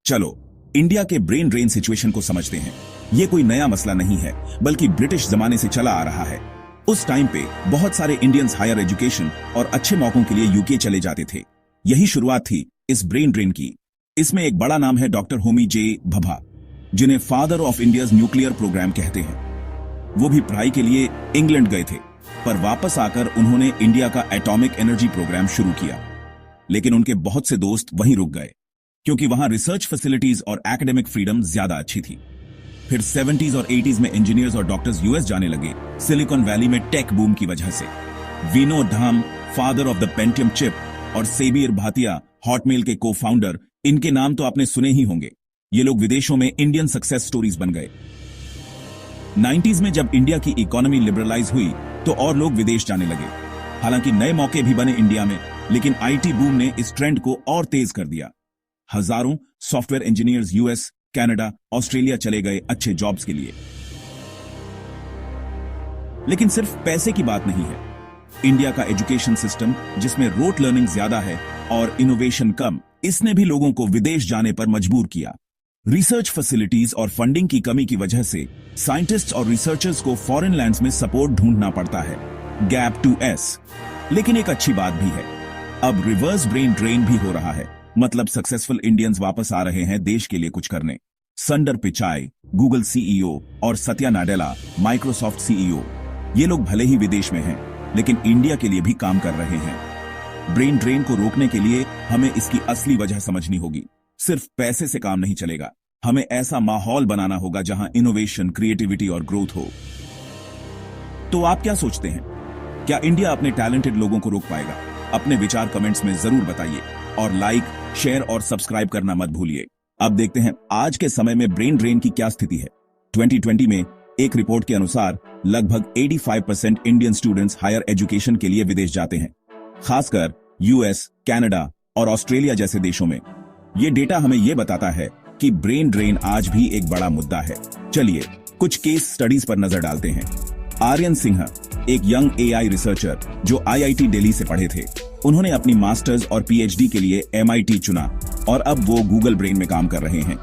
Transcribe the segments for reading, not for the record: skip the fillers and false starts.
चलो इंडिया के brain drain situation को समझते हैं। ये कोई नया मसला नहीं है, बल्कि ब्रिटिश जमाने से चला आ रहा है। उस टाइम पे बहुत सारे इंडियंस हायर एजुकेशन और अच्छे मौकों के लिए यूके चले जाते थे। यही शुरुआत थी इस ब्रेन ड्रेन की। इसमें एक बड़ा नाम है डॉक्टर होमी जे भाभा, जिन्हें father of India's nuclear program कहते हैं। वो भी पढ़ाई के लिए इंग्लैंड गए थे, पर वापस आकर उन्होंने इंडिया का एटॉमिक एनर्जी प्रोग्राम शुरू किया। लेकिन उनके बहुत से दोस्त वहीं रुक गए, क्योंकि वहां रिसर्च फैसिलिटीज और एकेडमिक फ्रीडम ज्यादा अच्छी थी। फिर 70s और 80s में इंजीनियर्स और डॉक्टर्स यूएस जाने लगे, सिलिकॉन वैली में टेक बूम की वजह से। Vinod Dham, father of the Pentium chip, और सेबियर भाटिया, हॉटमेल के को फाउंडर, इनके नाम तो आपने सुने ही होंगे। ये लोग विदेशों में इंडियन सक्सेस स्टोरीज बन गए। 90s में जब इंडिया की इकोनॉमी लिबरलाइज हुई तो और लोग विदेश जाने लगे। हालांकि नए मौके भी बने इंडिया में, लेकिन आईटी बूम ने इस ट्रेंड को और तेज कर दिया। हजारों software engineers US, Canada, Australia चले गए अच्छे जॉब्स के लिए। लेकिन सिर्फ पैसे की बात नहीं है। इंडिया का एजुकेशन सिस्टम, जिसमें रोट लर्निंग ज्यादा है और इनोवेशन कम, इसने भी लोगों को विदेश जाने पर मजबूर किया। रिसर्च फैसिलिटीज और फंडिंग की कमी की वजह से साइंटिस्ट्स और रिसर्चर्स को फॉरेन लैंड्स में सपोर्ट ढूंढना पड़ता है। Gap 2S। लेकिन एक अच्छी बात भी है, अब रिवर्स ब्रेन ड्रेन भी हो रहा है। मतलब सक्सेसफुल इंडियंस वापस आ रहे हैं देश के लिए कुछ करने। संडर पिचाई, गूगल सीईओ, और सत्या नाडेला, माइक्रोसॉफ्ट सीईओ, ये लोग भले ही विदेश में हैं, लेकिन इंडिया के लिए भी काम कर रहे हैं। ब्रेन ड्रेन को रोकने के लिए हमें इसकी असली वजह समझनी होगी। सिर्फ पैसे से काम नहीं चलेगा, हमें ऐसा माहौल बनाना होगा जहां इनोवेशन, क्रिएटिविटी और ग्रोथ हो। तो आप क्या सोचते हैं? क्या इंडिया अपने टैलेंटेड लोगों को रोक पाएगा? अपने विचार कमेंट्स में जरूर बताइए, और लाइक, शेयर और सब्सक्राइब करना मत भूलिए। अब देखते हैं आज के समय में ब्रेन ड्रेन की क्या स्थिति है। 2020 में एक रिपोर्ट के अनुसार लगभग 85% इंडियन स्टूडेंट्स हायर एजुकेशन के लिए विदेश जाते हैं, खासकर यूएस, कनाडा और ऑस्ट्रेलिया जैसे देशों में। ये डेटा हमें यह बताता है कि ब्रेन ड्रेन आज भी एक बड़ा मुद्दा है। चलिए कुछ केस स्टडीज पर नजर डालते हैं। आर्यन सिंह, एक यंग एआई रिसर्चर जो आईआईटी दिल्ली से पढ़े थे, उन्होंने अपनी मास्टर्स और पीएचडी के लिए एमआईटी चुना और अब वो गूगल ब्रेन में काम कर रहे हैं।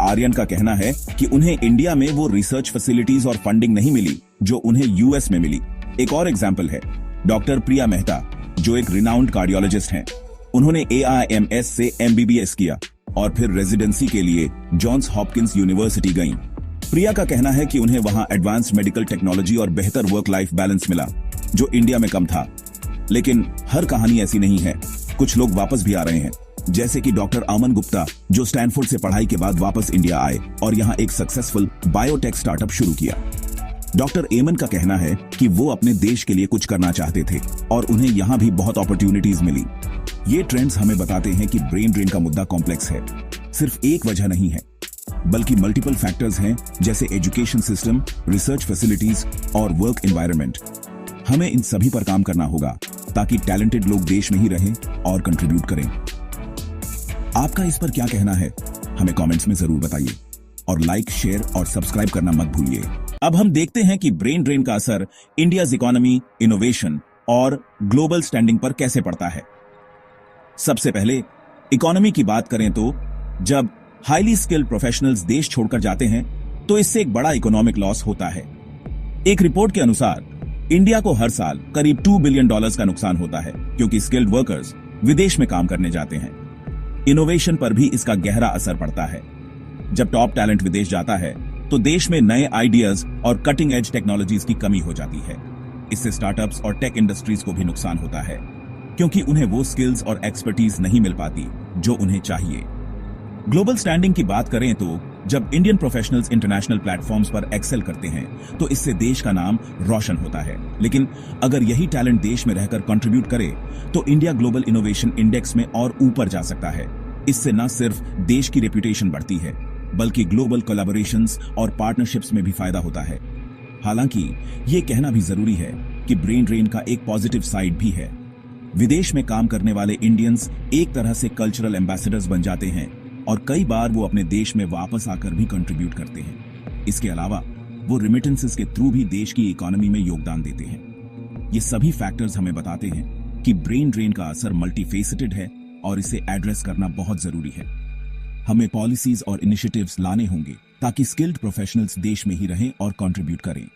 आर्यन का कहना है कि उन्हें इंडिया में वो रिसर्च फैसिलिटीज और फंडिंग नहीं मिली जो उन्हें यूएस में मिली। एक और एग्जाम्पल है डॉक्टर प्रिया मेहता, जो एक रिनाउंड कार्डियोलॉजिस्ट हैं। उन्होंने AIMS से MBBS किया और फिर रेजिडेंसी के लिए जॉन्स हॉपकिंस यूनिवर्सिटी गईं। प्रिया का कहना है कि उन्हें वहां एडवांस्ड मेडिकल टेक्नोलॉजी और बेहतर वर्क लाइफ बैलेंस मिला, जो इंडिया में कम था। लेकिन हर कहानी ऐसी नहीं है, कुछ लोग वापस भी आ रहे हैं, जैसे कि डॉक्टर अमन गुप्ता, जो स्टैनफोर्ड से पढ़ाई के बाद वापस इंडिया आए और यहां एक सक्सेसफुल बायोटेक स्टार्टअप शुरू किया। डॉक्टर एमन का कहना है कि वो अपने देश के लिए कुछ करना चाहते थे और उन्हें यहां भी बहुत अपॉर्चुनिटीज मिली। ये ट्रेंड्स हमें बताते हैं कि ब्रेन ड्रेन का मुद्दा कॉम्प्लेक्स है। सिर्फ एक वजह नहीं है, बल्कि मल्टीपल फैक्टर्स हैं, जैसे एजुकेशन सिस्टम, रिसर्च फैसिलिटीज और वर्क एनवायरनमेंट। हमें इन सभी पर काम करना होगा ताकि टैलेंटेड लोग देश में ही रहें और कंट्रीब्यूट करें। आपका इस पर क्या कहना है? हमें कमेंट्स में जरूर बताइए, और लाइक, शेयर और सब्सक्राइब करना मत भूलिए। अब हम देखते हैं कि ब्रेन ड्रेन का असर इंडियाज इकोनॉमी, इनोवेशन और ग्लोबल स्टैंडिंग पर कैसे पड़ता है। सबसे पहले इकोनॉमी की बात करें तो जब हाईली स्किल्ड प्रोफेशनल्स देश छोड़कर जाते हैं तो इससे एक बड़ा इकोनॉमिक लॉस होता है। एक रिपोर्ट के अनुसार इंडिया को हर साल करीब $2 बिलियन का नुकसान होता है, क्योंकि स्किल्ड वर्कर्स विदेश में काम करने जाते हैं। इनोवेशन पर भी इसका गहरा असर पड़ता है। जब टॉप टैलेंट विदेश जाता है तो देश में नए आइडियाज और कटिंग एज टेक्नोलॉजीज की कमी हो जाती है। इससे स्टार्टअप्स और टेक इंडस्ट्रीज को भी नुकसान होता है, क्योंकि उन्हें वो स्किल्स और एक्सपर्टीज नहीं मिल पाती जो उन्हें चाहिए। ग्लोबल स्टैंडिंग की बात करें तो जब इंडियन प्रोफेशनल्स इंटरनेशनल प्लेटफॉर्म्स पर एक्सेल करते हैं तो इससे देश का नाम रोशन होता है। लेकिन अगर यही टैलेंट देश में रहकर कंट्रीब्यूट करे तो इंडिया ग्लोबल इनोवेशन इंडेक्स में और ऊपर जा सकता है। इससे न सिर्फ देश की रेपुटेशन बढ़ती है, बल्कि ग्लोबल कोलैबोरेशंस और पार्टनरशिप्स में भी फायदा होता है। हालांकि ये कहना भी जरूरी है कि ब्रेन ड्रेन का एक पॉजिटिव साइड भी है। विदेश में काम करने वाले इंडियंस एक तरह से कल्चरल एम्बेसडर्स बन जाते हैं और कई बार वो अपने देश में वापस आकर भी कंट्रीब्यूट करते हैं। इसके अलावा वो रिमिटेंसेस के थ्रू भी देश की इकोनॉमी में योगदान देते हैं। ये सभी फैक्टर्स हमें बताते हैं कि ब्रेन ड्रेन का असर मल्टीफेसेटेड है और इसे एड्रेस करना बहुत जरूरी है। हमें पॉलिसीज और इनिशिएटिव्स लाने होंगे ताकि स्किल्ड प्रोफेशनल्स देश में ही रहें और कंट्रीब्यूट करें।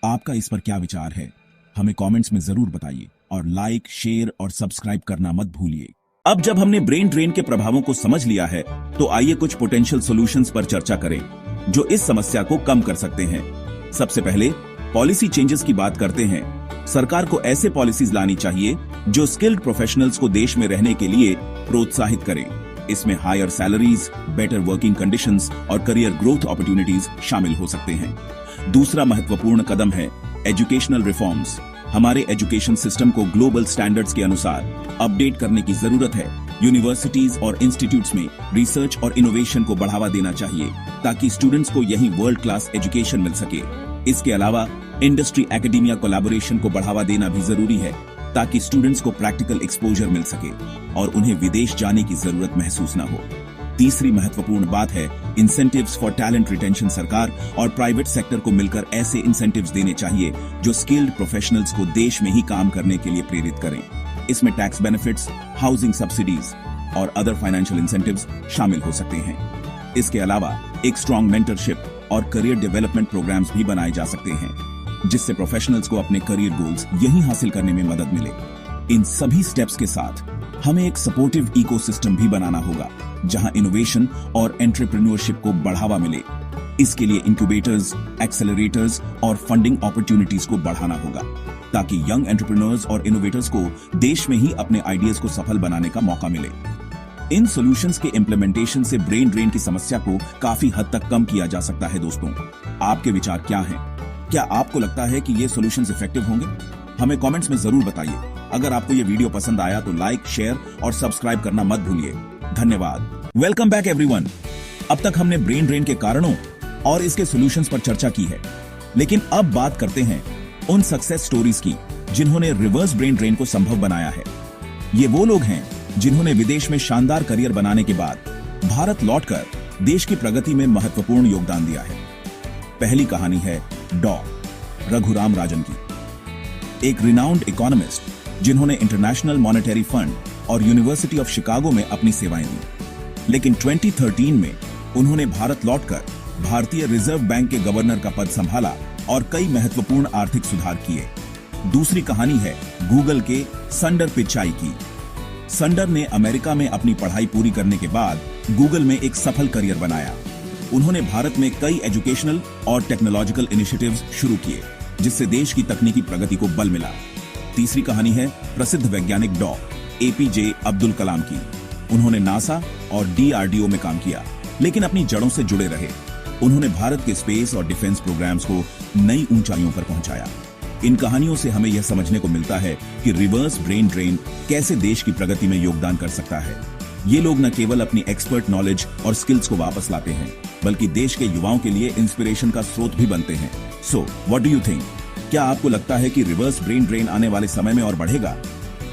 आपका इस पर क्या विचार है, हमें कमेंट्स में जरूर बताइए और लाइक, शेयर और सब्सक्राइब करना मत भूलिए। अब जब हमने ब्रेन ड्रेन के प्रभावों को समझ लिया है तो आइए कुछ पोटेंशियल सॉल्यूशंस पर चर्चा करें जो इस समस्या को कम कर सकते हैं। सबसे पहले पॉलिसी चेंजेस की बात करते हैं। सरकार को ऐसे पॉलिसीज लानी चाहिए जो स्किल्ड प्रोफेशनल्स को देश में रहने के लिए प्रोत्साहित करें। इसमें higher salaries, better working conditions और करियर ग्रोथ अपॉर्चुनिटीज शामिल हो सकते हैं। दूसरा महत्वपूर्ण कदम है एजुकेशनल रिफॉर्म्स। हमारे एजुकेशन सिस्टम को ग्लोबल स्टैंडर्ड्स के अनुसार अपडेट करने की जरूरत है। यूनिवर्सिटीज और इंस्टीट्यूट्स में रिसर्च और इनोवेशन को बढ़ावा देना चाहिए ताकि स्टूडेंट्स को यही वर्ल्ड क्लास एजुकेशन मिल सके। इसके अलावा इंडस्ट्री एकेडेमिया कोलैबोरेशन को बढ़ावा देना भी जरूरी है ताकि स्टूडेंट्स को प्रैक्टिकल एक्सपोजर मिल सके और उन्हें विदेश जाने की जरूरत महसूस न हो। तीसरी महत्वपूर्ण बात है इंसेंटिव्स फॉर टैलेंट रिटेंशन। सरकार और प्राइवेट सेक्टर को मिलकर ऐसे इंसेंटिव्स देने चाहिए जो स्किल्ड प्रोफेशनल्स को देश में ही काम करने के लिए प्रेरित करें। इसमें टैक्स बेनिफिट्स, हाउसिंग सब्सिडीज और अदर फाइनेंशियल इंसेंटिव्स शामिल हो सकते हैं। इसके अलावा एक स्ट्रॉन्ग मेंटरशिप और करियर डेवलपमेंट प्रोग्राम्स भी बनाए जा सकते हैं जिससे प्रोफेशनल्स को अपने करियर गोल्स यहीं हासिल करने में मदद मिले। इन सभी स्टेप्स के साथ हमें एक सपोर्टिव इकोसिस्टम भी बनाना होगा जहां इनोवेशन और एंटरप्रेन्योरशिप को बढ़ावा मिले। इसके लिए इंक्यूबेटर्स, एक्सेलरेटर्स और फंडिंग अपॉर्चुनिटीज को बढ़ाना होगा ताकि यंग एंटरप्रेन्योर्स और इनोवेटर्स को देश में ही अपने आइडियाज को सफल बनाने का मौका मिले। इन सॉल्यूशंस के इम्प्लीमेंटेशन से ब्रेन ड्रेन की समस्या को काफी हद तक कम किया जा सकता है। दोस्तों, आपके विचार क्या हैं? क्या आपको लगता है कि ये सॉल्यूशंस इफेक्टिव होंगे? हमें कमेंट्स में जरूर बताइए। अगर आपको ये वीडियो पसंद आया तो लाइक, शेयर और सब्सक्राइब करना मत भूलिए। धन्यवाद। Welcome back everyone. अब तक हमने ब्रेन ड्रेन के कारणों और इसके सॉल्यूशंस पर चर्चा की है, लेकिन अब बात करते हैं उन सक्सेस स्टोरीज की जिन्होंने रिवर्स ब्रेन ड्रेन को संभव बनाया है। ये वो लोग हैं जिन्होंने विदेश में शानदार करियर बनाने के बाद भारत लौटकर देश की प्रगति में महत्वपूर्ण योगदान दिया है। पहली कहानी है डॉ. रघुराम राजन की, एक रिनाउंड इकोनॉमिस्ट जिन्होंने इंटरनेशनल मॉनेटरी फंड और यूनिवर्सिटी ऑफ शिकागो में अपनी सेवाएं दी। लेकिन 2013 में उन्होंने भारत लौटकर भारतीय रिजर्व बैंक के गवर्नर का पद संभाला और कई महत्वपूर्ण आर्थिक सुधार किए। दूसरी कहानी है गूगल के संडर पिचाई की। संडर ने अमेरिका में अपनी पढ़ाई पूरी करने के बाद गूगल में एक सफल करियर बनाया। उन्होंने भारत में कई एजुकेशनल और टेक्नोलॉजिकल इनिशिएटिव्स शुरू किए जिससे देश की तकनीकी प्रगति को बल मिला। तीसरी कहानी है प्रसिद्ध वैज्ञानिक डॉ. एपीजे अब्दुल कलाम की। उन्होंने नासा और डीआरडीओ में काम किया लेकिन अपनी जड़ों से जुड़े रहे। उन्होंने भारत के स्पेस और डिफेंस प्रोग्राम्स को नई ऊंचाइयों पर पहुंचाया। इन कहानियों से हमें यह समझने को मिलता है कि रिवर्स ब्रेन ड्रेन कैसे देश की प्रगति में योगदान कर सकता है। ये लोग न केवल अपनी एक्सपर्ट नॉलेज और स्किल्स को वापस लाते हैं बल्कि देश के युवाओं के लिए इंस्पिरेशन का स्रोत भी बनते हैं। So what do you think? क्या आपको लगता है कि रिवर्स ब्रेन ड्रेन आने वाले समय में और बढ़ेगा?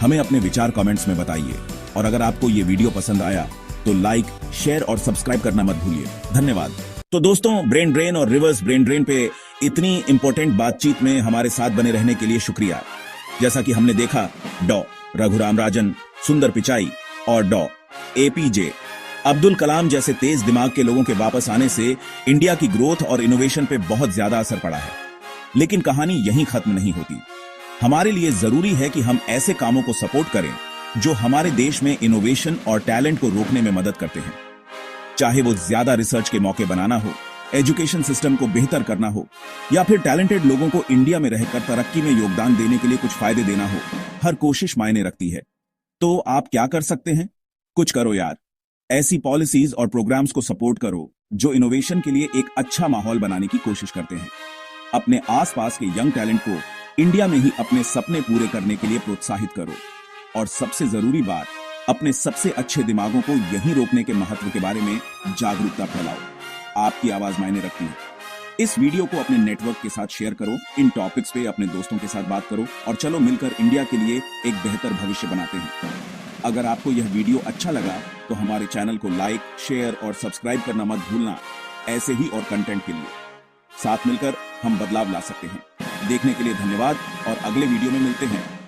हमें अपने विचार कमेंट्स में बताइए और अगर आपको ये वीडियो पसंद आया तो लाइक, शेयर और सब्सक्राइब करना मत भूलिए। धन्यवाद। तो दोस्तों, ब्रेन ड्रेन और रिवर्स ब्रेन ड्रेन पे इतनी इंपॉर्टेंट बातचीत में हमारे साथ बने रहने के लिए शुक्रिया। जैसा कि हमने देखा, डॉ. रघुराम राजन, सुंदर पिचाई और डॉ. एपीजे अब्दुल कलाम जैसे तेज दिमाग के लोगों के वापस आने से इंडिया की ग्रोथ और इनोवेशन पे बहुत ज्यादा असर पड़ा है। लेकिन कहानी यहीं खत्म नहीं होती। हमारे लिए जरूरी है कि हम ऐसे कामों को सपोर्ट करें जो हमारे देश में इनोवेशन और टैलेंट को रोकने में मदद करते हैं। चाहे वो ज्यादा रिसर्च के मौके बनाना हो, एजुकेशन सिस्टम को बेहतर करना हो या फिर टैलेंटेड लोगों को इंडिया में रहकर तरक्की में योगदान देने के लिए कुछ फायदे देना हो, हर कोशिश मायने रखती है। तो आप क्या कर सकते हैं? कुछ करो यार। ऐसी पॉलिसीज और प्रोग्राम्स को सपोर्ट करो जो इनोवेशन के लिए एक अच्छा माहौल बनाने की कोशिश करते हैं। अपने आसपास के यंग टैलेंट को इंडिया में ही अपने सपने पूरे करने के लिए प्रोत्साहित करो और सबसे जरूरी बात, अपने सबसे अच्छे दिमागों को यहीं रोकने के महत्व के बारे में जागरूकता फैलाओ। आपकी आवाज मायने रखती है। इस वीडियो को अपने नेटवर्क के साथ शेयर करो, इन टॉपिक्स पे अपने दोस्तों के साथ बात करो और चलो मिलकर इंडिया के लिए एक बेहतर भविष्य बनाते हैं। अगर आपको यह वीडियो अच्छा लगा तो हमारे चैनल को लाइक, शेयर और सब्सक्राइब करना मत भूलना। ऐसे ही और कंटेंट के लिए साथ मिलकर हम बदलाव ला सकते हैं। देखने के लिए धन्यवाद और अगले वीडियो में मिलते हैं।